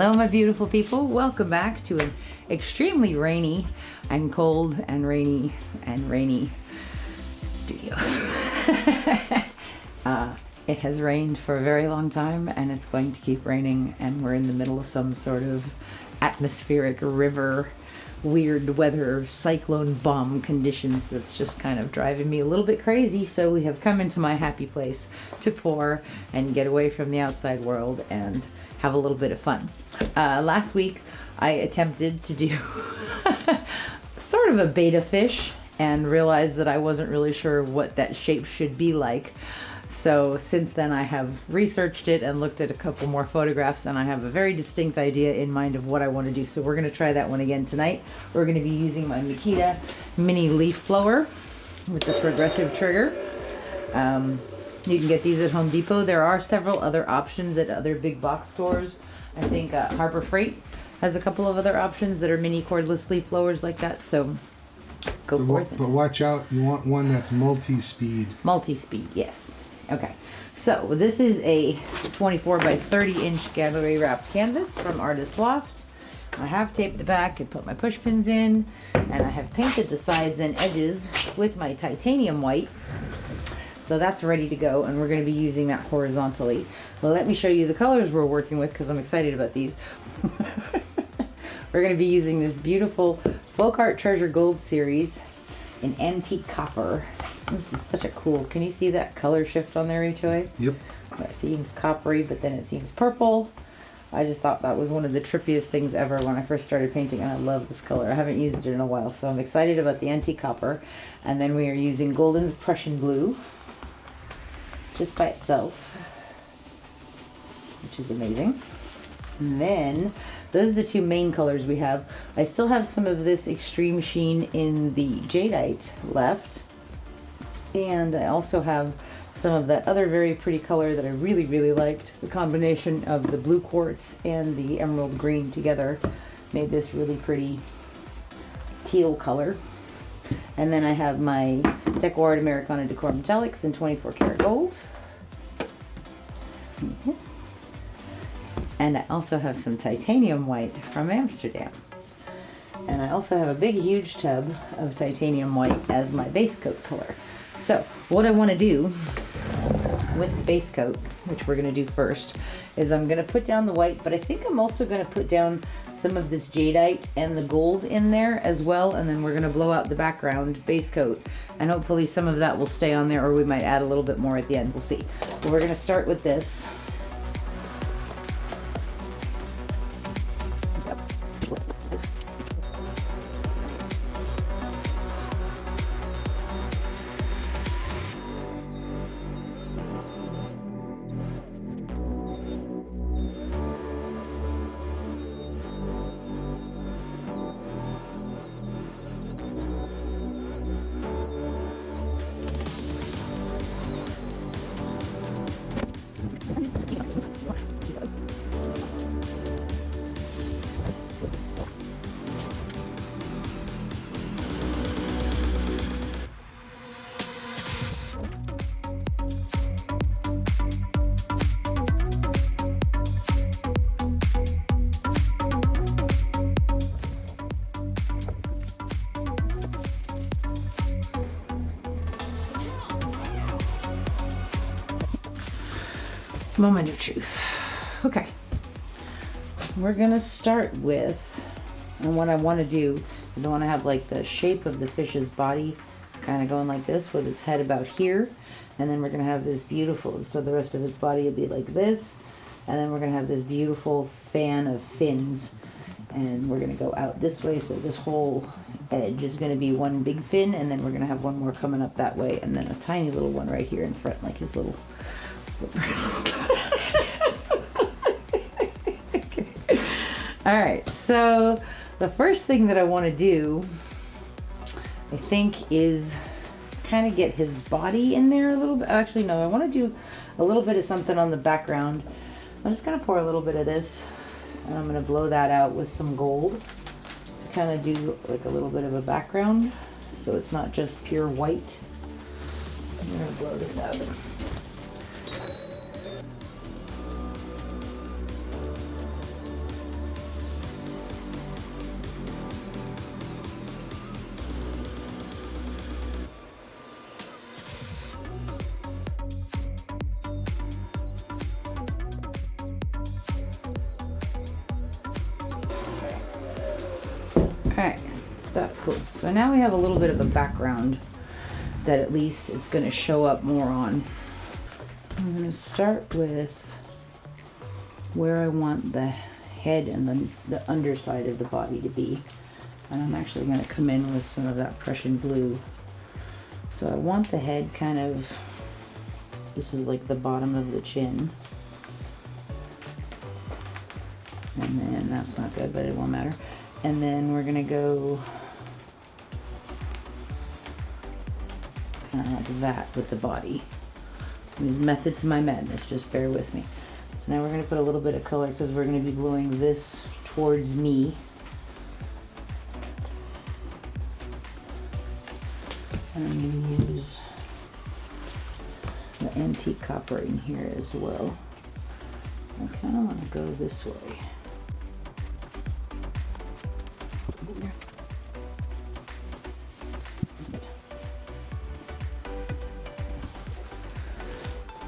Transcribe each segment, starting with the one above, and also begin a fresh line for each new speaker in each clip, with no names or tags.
Hello, my beautiful people. Welcome back to an extremely rainy and cold and rainy studio. It has rained for a very long time and it's going to keep raining, and we're in the middle of some sort of atmospheric river, weird weather, cyclone bomb conditions that's just kind of driving me a little bit crazy. So we have come into my happy place to pour and get away from the outside world and have a little bit of fun. Last week I attempted to do sort of a betta fish and realized that I wasn't really sure what that shape should be like. So since then I have researched it and looked at a couple more photographs, and I have a very distinct idea in mind of what I want to do. So we're going to try that one again tonight. We're going to be using my Makita mini leaf blower with the progressive trigger. You can get these at Home Depot. There are several other options at other big box stores. I think Harbor Freight has a couple of other options that are mini cordless leaf blowers like that. So go forth.
But watch out, you want one that's multi-speed.
Multi-speed, yes. Okay. So this is a 24 by 30 inch gallery wrapped canvas from Artist Loft. I have taped the back and put my push pins in, and I have painted the sides and edges with my titanium white. So that's ready to go, and we're going to be using that horizontally. Well, let me show you the colors we're working with because I'm excited about these. We're going to be using this beautiful DecoArt Treasure Gold series in antique copper. This is such a cool, can you see that color shift on there, HOA?
Yep.
It seems coppery, but then it seems purple. I just thought that was one of the trippiest things ever when I first started painting, and I love this color. I haven't used it in a while, so I'm excited about the antique copper. And then we are using Golden's Prussian Blue, just by itself, which is amazing. And then those are the two main colors we have. I still have some of this extreme sheen in the Jadeite left, and I also have some of that other very pretty color that I really, really liked. The combination of the blue quartz and the emerald green together made this really pretty teal color. And then I have my DecoArt Anericana Decor Metallics in 24 karat gold. And I also have some titanium white from Amsterdam. And I also have a big, huge tub of titanium white as my base coat color. So what I want to do with the base coat, which we're going to do first, is I'm going to put down the white, but I think I'm also going to put down some of this jadeite and the gold in there as well, and then we're going to blow out the background base coat, and hopefully some of that will stay on there, or we might add a little bit more at the end. We'll see. But we're going to start with this. Moment of truth. Okay, we're gonna start with, and what I want to do is I want to have like the shape of the fish's body kind of going like this with its head about here, and then we're gonna have this beautiful, so the rest of its body will be like this, and then we're gonna have this beautiful fan of fins, and we're gonna go out this way, so this whole edge is gonna be one big fin, and then we're gonna have one more coming up that way, and then a tiny little one right here in front, like his little Alright, so the first thing that I want to do, I think, is kind of get his body in there a little bit. Actually, no, I want to do a little bit of something on the background. I'm just going to pour a little bit of this, and I'm going to blow that out with some gold to kind of do like a little bit of a background, so it's not just pure white. I'm going to blow this out. Cool. So now we have a little bit of a background that at least it's going to show up more on. I'm going to start with where I want the head and then the underside of the body to be. And I'm actually going to come in with some of that Prussian blue. So I want the head kind of, this is like the bottom of the chin. And then that's not good, but it won't matter. And then we're going to go kind of like that with the body. There's method to my madness, just bear with me. So now we're going to put a little bit of color because we're going to be gluing this towards me. And I'm going to use the antique copper in here as well. I kind of want to go this way.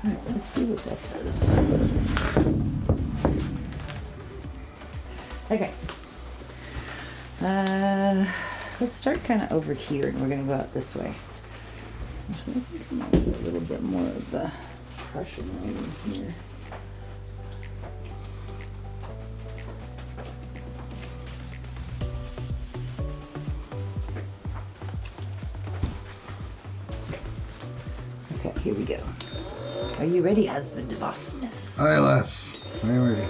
Alright, let's see what that does. Okay. Let's start kind of over here, and we're going to go out this way. Actually, I think I might do a little bit more of the Prussian line in here. Okay, here we go. Are you ready, husband of awesomeness?
Aye, lass. I am ready.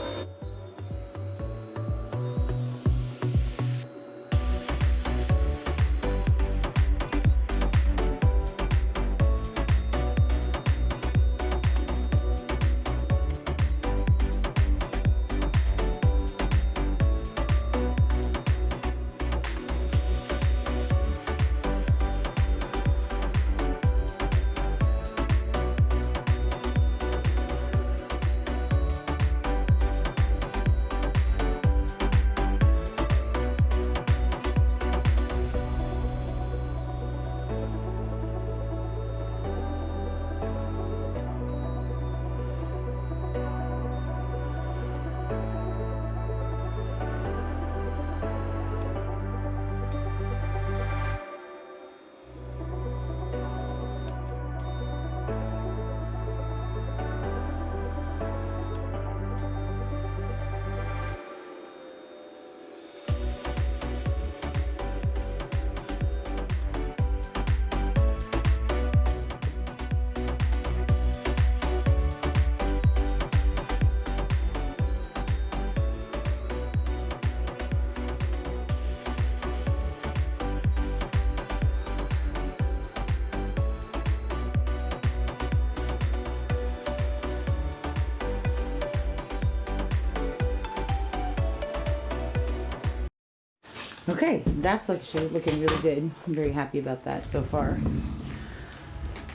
Okay, that's actually looking really good. I'm very happy about that so far.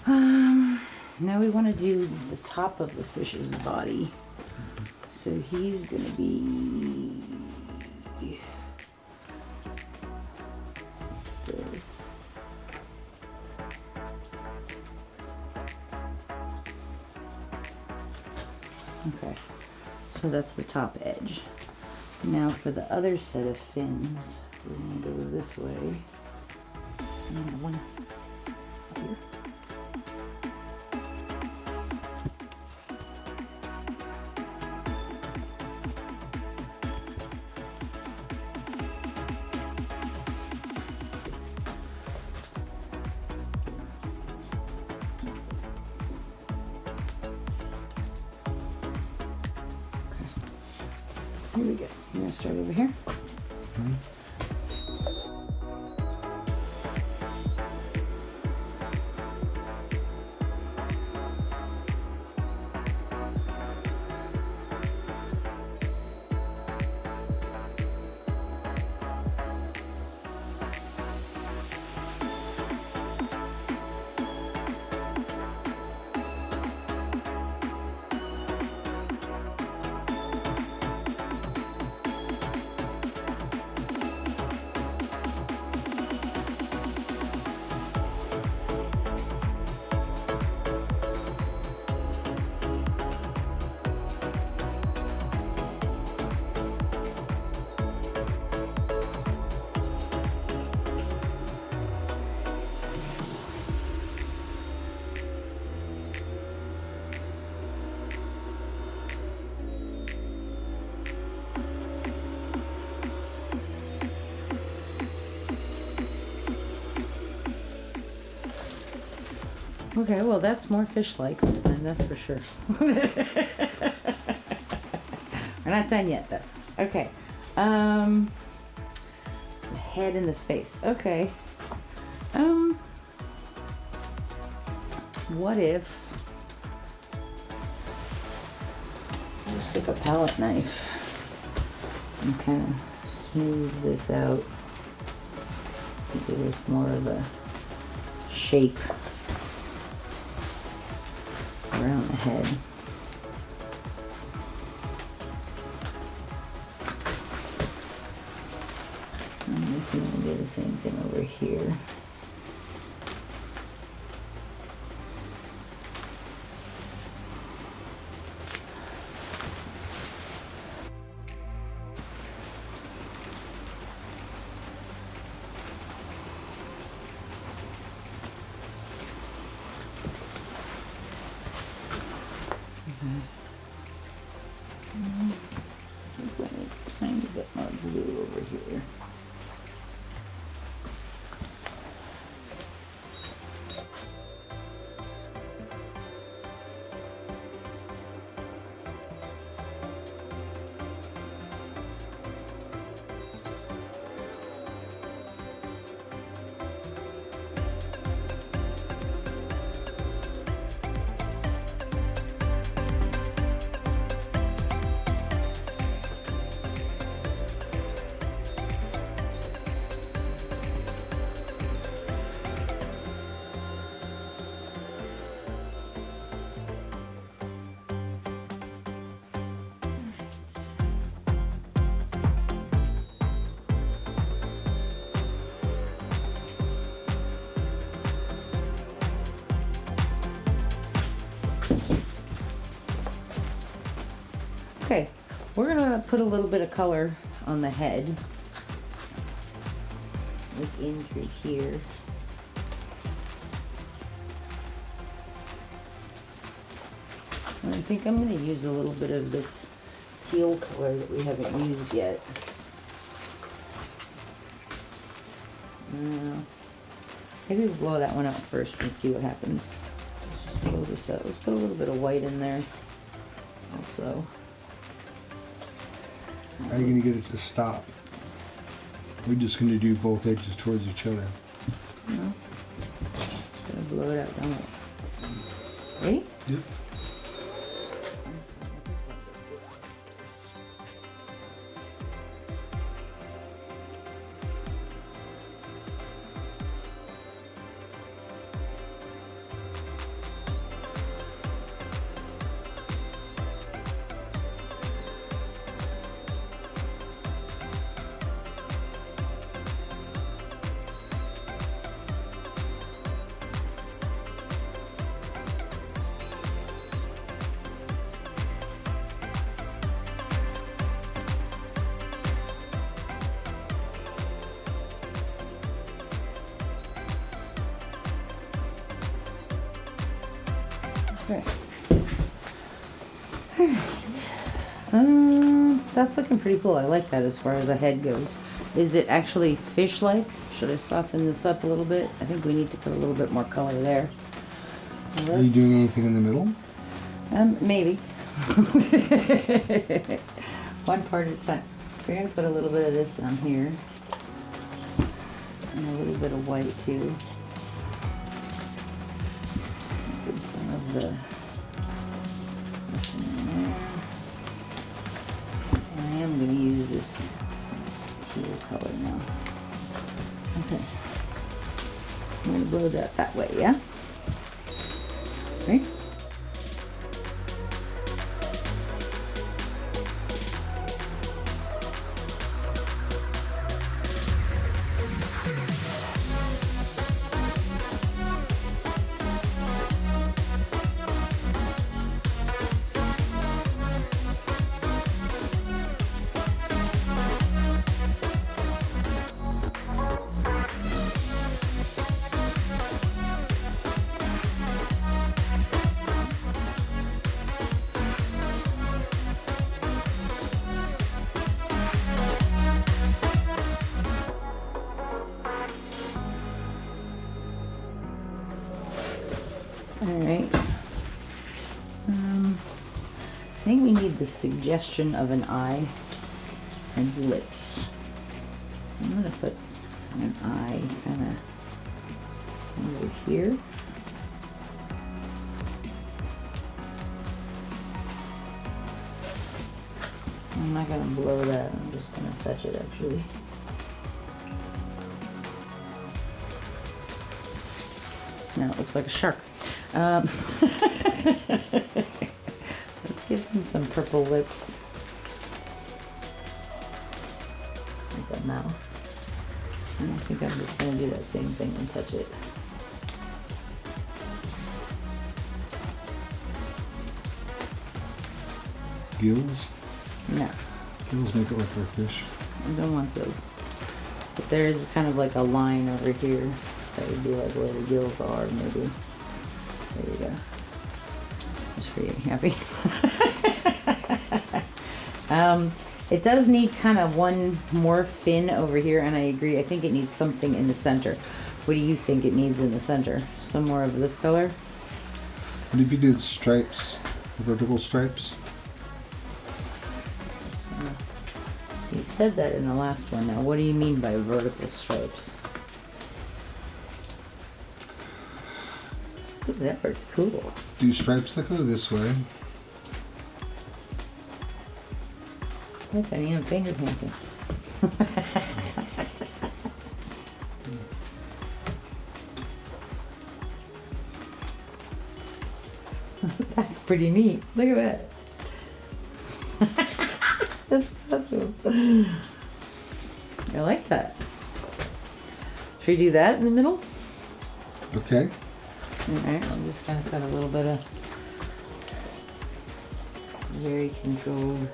Now we want to do the top of the fish's body. So he's going to be this. Okay, so that's the top edge. Now for the other set of fins, we're going to go this way. And then one up here. Here we go. I'm going to start over here. Okay, well that's more fish-like this time, that's for sure. We're not done yet though. Okay. The head and the face. Okay. What if I just took a palette knife and kind of smooth this out to give us more of a shape around the head. I'm going to do the same thing over here. Tiny bit more blue over here. Okay, we're gonna put a little bit of color on the head, like in through here. And I think I'm gonna use a little bit of this teal color that we haven't used yet. Maybe we'll blow that one out first and see what happens. Let's just blow this out. Let's put a little bit of white in there also.
How are you going to get it to stop? We're just going to do both edges towards each other.
No. Just going to blow it out down it. Ready?
Yep.
Okay. Alright. That's looking pretty cool. I like that as far as the head goes. Is it actually fish-like? Should I soften this up a little bit? I think we need to put a little bit more color there.
Are you doing anything in the middle?
Maybe. One part at a time. We're going to put a little bit of this on here. And a little bit of white too. Put some of the in there. And I am going to use this teal color now. Okay. I'm going to blow that way, yeah? Right? think we need the suggestion of an eye and lips. I'm gonna put an eye kind of over here. I'm not gonna blow that, I'm just gonna touch it actually. Now it looks like a shark. Let's give him some purple lips. Like a mouth. And I think I'm just gonna do that same thing and touch it.
Gills?
No.
Gills make it look like fish.
I don't want those. But there's kind of like a line over here that would be like where the gills are, maybe. There you go. Just for you, happy. It does need kind of one more fin over here, and I agree. I think it needs something in the center. What do you think it needs in the center? Some more of this color?
What if you did stripes, vertical stripes?
You said that in the last one. Now, what do you mean by vertical stripes? Ooh, that pretty cool.
Do stripes that go this way.
Look, I am finger painting. That's pretty neat. Look at that. That's awesome. I like that. Should we do that in the middle?
Okay.
Alright, I'm just gonna put a little bit of very controlled.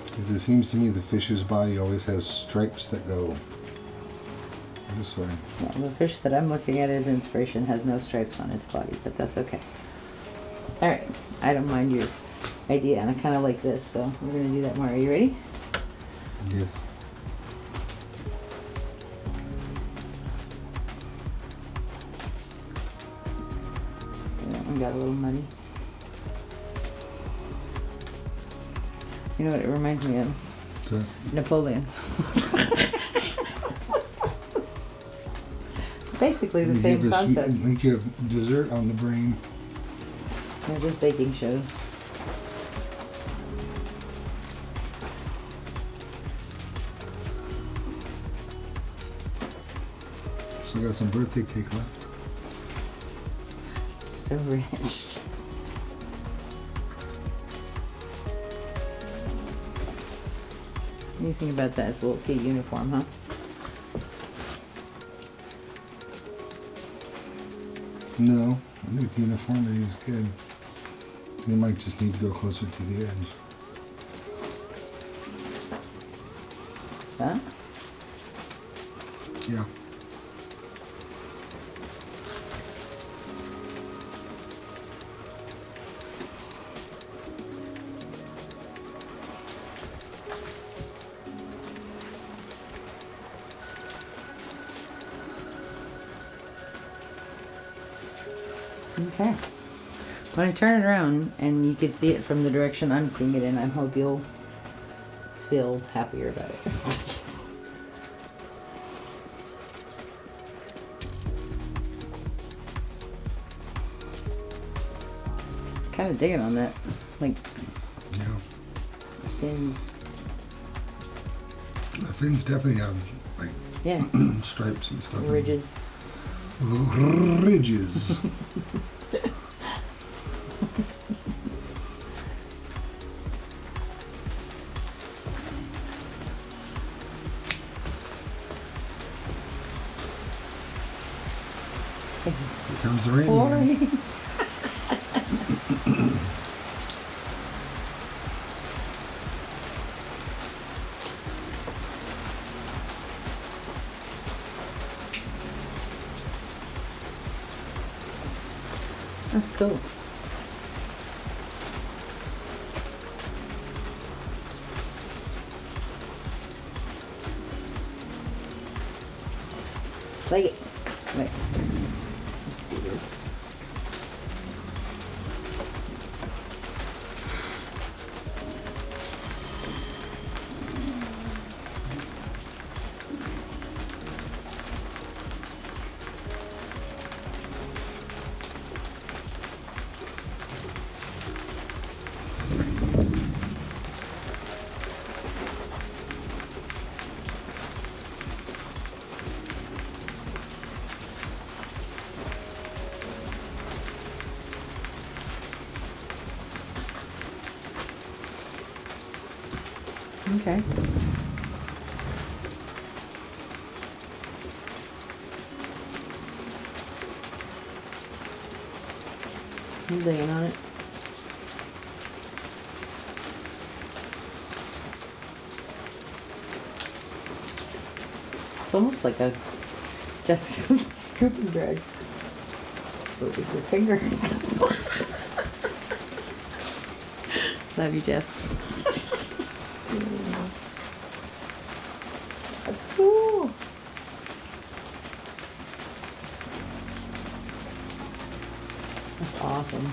Because it seems to me the fish's body always has stripes that go this way.
Well, the fish that I'm looking at as inspiration has no stripes on its body, but that's okay. Alright, I don't mind your idea, and I kind of like this, so we're going to do that more. Are you ready?
Yes.
That one got a little muddy. You know what it reminds me of?
So,
Napoleon's. Basically the
you
same
have a sweet-
concept.
I think you have dessert on the brain.
They're just baking shows.
Still got some birthday cake left.
So rich. What do you think about that? It's a little tea uniform, huh?
No, I think the uniformity is good. You might just need to go closer to the edge.
Huh?
Yeah.
Okay. When I turn it around and you can see it from the direction I'm seeing it in, I hope you'll feel happier about it. Kind of digging on that, like
Yeah.
fins.
The fins definitely have like
Yeah,
stripes and stuff.
ridges.
Ridges. Here comes the rain.
Boring. That's cool. Like it. Wait. Let's do this. Okay. You laying on it? It's almost like a Jessica's scooping drag. But with your finger. Love you, Jess. That's cool. That's awesome.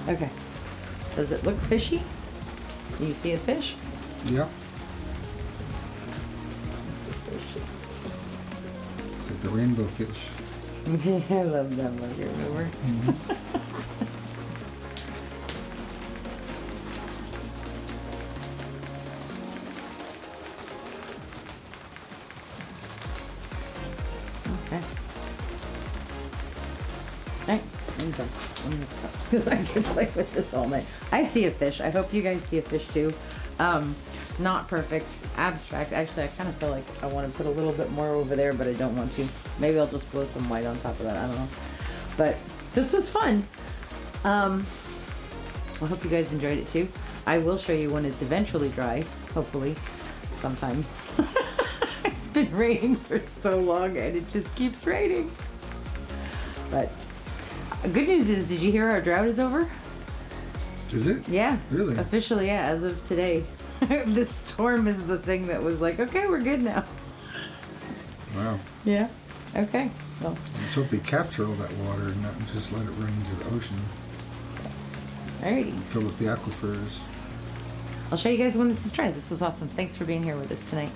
Okay. Does it look fishy? Do you see a fish?
Yeah. It's like the rainbow fish.
I love that look, remember?
Mm-hmm.
Okay. Alright, I'm done. I'm gonna stop because I could play with this all night. I see a fish. I hope you guys see a fish too. Not perfect, abstract. Actually, I kind of feel like I want to put a little bit more over there, but I don't want to. Maybe I'll just blow some white on top of that. I don't know. But this was fun. I hope you guys enjoyed it too. I will show you when it's eventually dry, hopefully, sometime. It's been raining for so long and it just keeps raining. But good news is, did you hear our drought is over?
Is it?
Yeah.
Really?
Officially, yeah, as of today. This storm is the thing that was like, okay, we're good now.
Wow.
Yeah. Okay. Well,
Let's hope they capture all that water and not just let it run into the ocean.
alrighty.
Fill with the aquifers.
I'll show you guys when this is dry. This was awesome. Thanks for being here with us tonight.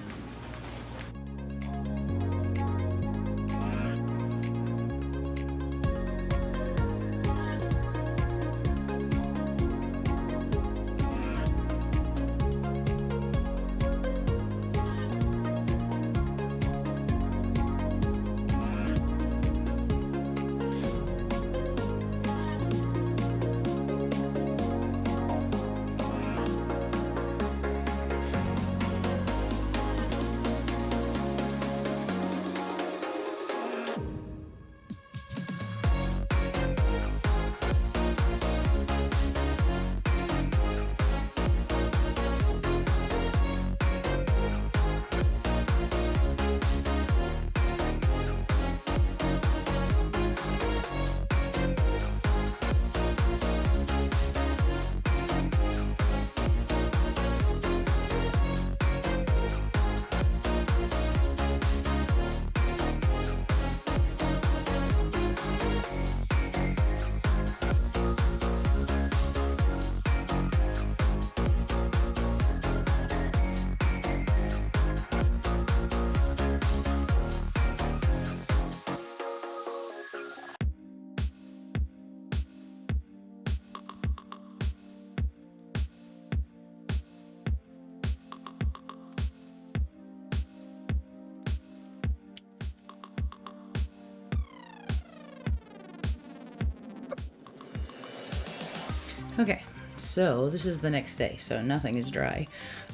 Okay, so this is the next day, so nothing is dry,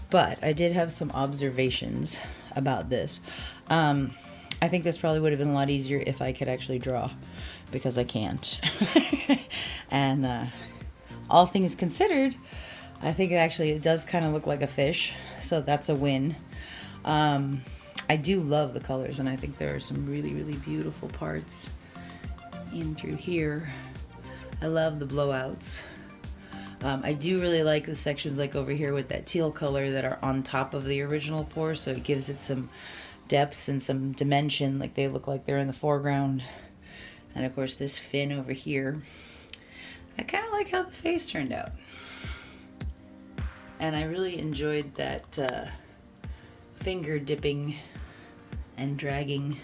but I did have some observations about this. I think this probably would have been a lot easier if I could actually draw, because I can't. And all things considered, I think it does kind of look like a fish, so that's a win. I do love the colors, and I think there are some really, really beautiful parts in through here. I love the blowouts. I do really like the sections like over here with that teal color that are on top of the original pour, so it gives it some depth and some dimension, like they look like they're in the foreground. And of course this fin over here, I kind of like how the face turned out. And I really enjoyed that finger dipping and dragging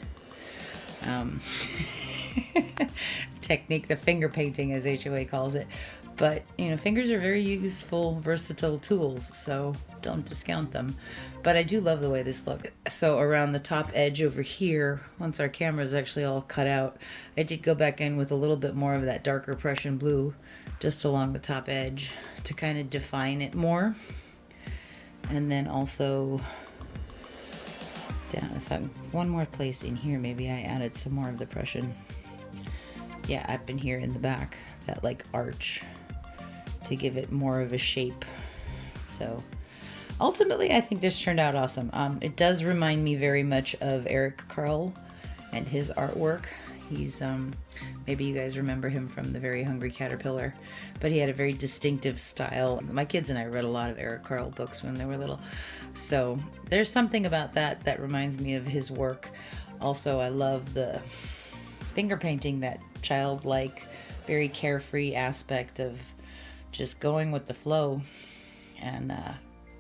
technique, the finger painting as HOA calls it. But, you know, fingers are very useful, versatile tools, so don't discount them. But I do love the way this looks. So around the top edge over here, once our camera is actually all cut out, I did go back in with a little bit more of that darker Prussian blue just along the top edge to kind of define it more. And then also down, I thought one more place in here, maybe I added some more of the Prussian. Yeah, up in here in the back, that like arch, to give it more of a shape. So ultimately I think this turned out awesome. It does remind me very much of Eric Carle and his artwork. He's maybe you guys remember him from The Very Hungry Caterpillar, but he had a very distinctive style. My kids and I read a lot of Eric Carle books when they were little, so there's something about that that reminds me of his work. Also, I love the finger painting, that childlike, very carefree aspect of just going with the flow and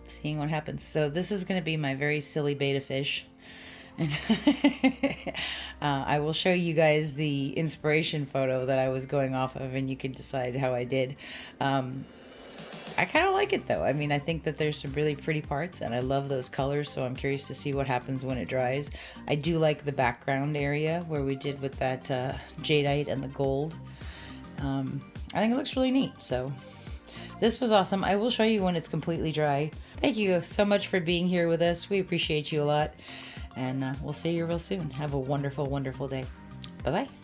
seeing what happens. So this is going to be my very silly betta fish. And I will show you guys the inspiration photo that I was going off of, and you can decide how I did. I kind of like it though. I mean, I think that there's some really pretty parts, and I love those colors, so I'm curious to see what happens when it dries. I do like the background area where we did with that jadeite and the gold. I think it looks really neat, so this was awesome. I will show you when it's completely dry. Thank you so much for being here with us. We appreciate you a lot, and we'll see you real soon. Have a wonderful, wonderful day. Bye-bye.